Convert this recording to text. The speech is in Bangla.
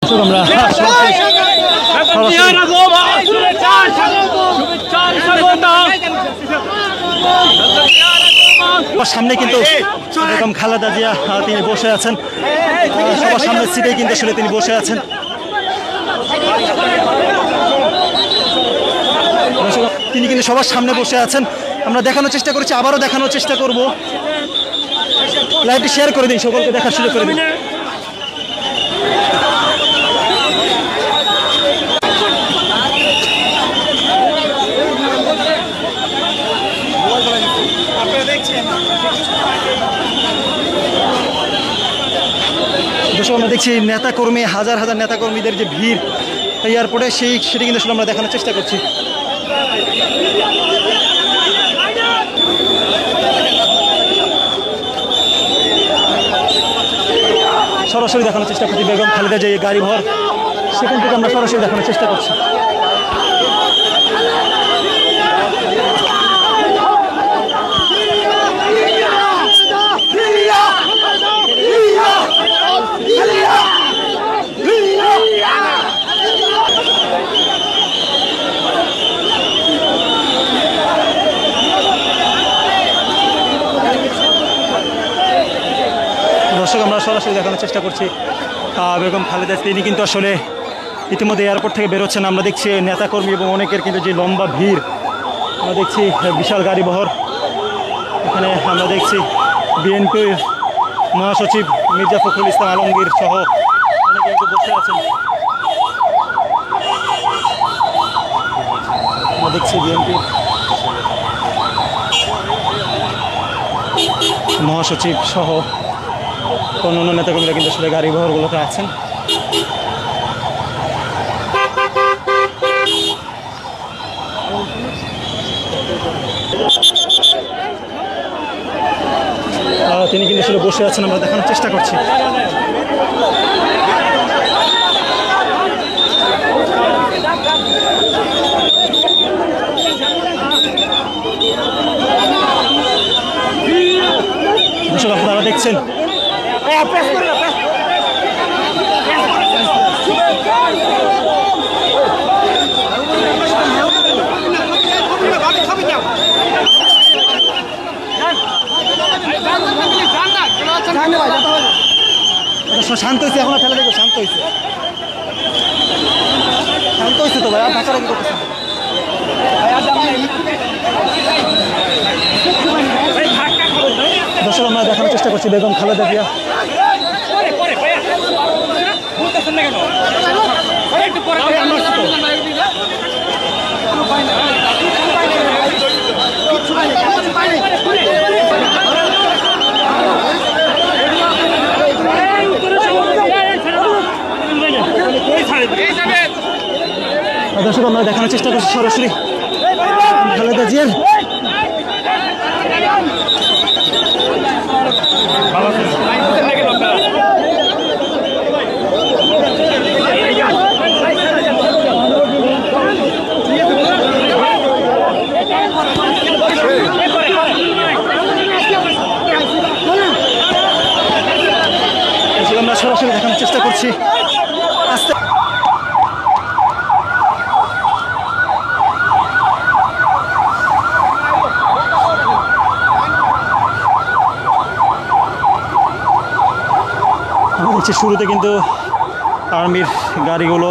আমরা সামনে কিন্তু এরকম খালেদা জিয়া তিনি বসে আছেন, সবার সামনের সিটে কিন্তু আসলে তিনি বসে আছেন। তিনি কিন্তু সবার সামনে বসে আছেন। আমরা দেখানোর চেষ্টা করছি, আবারও দেখানোর চেষ্টা করব। লাইভটি শেয়ার করে দিন, সকলকে দেখার সুযোগ করে দিন। দর্শক আমরা দেখছি নেতাকর্মী, হাজার হাজার নেতাকর্মীদের যে ভিড় এয়ারপোর্টে, সেটি কিন্তু আসলে আমরা দেখানোর চেষ্টা করছি। সরাসরি দেখানোর চেষ্টা করছি বেগম খালেদা যে গাড়ি ভর, সেখান থেকে আমরা সরাসরি দেখানোর চেষ্টা করছি। দর্শক আমরা সরাসরি দেখানোর চেষ্টা করছি বেগম খালেদা, তিনি কিন্তু আসলে ইতিমধ্যে এয়ারপোর্ট থেকে বেরোচ্ছেন। আমরা দেখছি নেতাকর্মী এবং অনেকের কিন্তু যে লম্বা ভিড়, আমরা দেখছি বিশাল গাড়ি বহর। এখানে আমরা দেখছি বিএনপির মহাসচিব মির্জা ফখরুল ইসলাম আলমগীর সহ অনেকে কিন্তু বসে আছেন। আমরা দেখছি বিএনপির মহাসচিব সহ অন্যান্য নেতাকর্মীরা কিন্তু আসলে গাড়ি বহরগুলোতে আছেন। তিনি কিন্তু আসলে বসে আছেন, আমরা দেখানোর চেষ্টা করছি। দর্শক আপনারা দেখছেন শান্ত হয়েছে, এখন খেলা দেখো শান্ত হয়েছে, শান্ত হয়েছে তো ভাই। আর ঢাকার কি করতেছেন? দর্শক আমরা দেখানোর চেষ্টা করছি বেগম খালেদা জিয়া। দর্শক আমরা দেখানোর চেষ্টা করছি সরাসরি খালেদা জিয়ার। আমরা সরাসরি দেখানোর চেষ্টা করছি। শুরুতে কিন্তু আর্মির গাড়িগুলো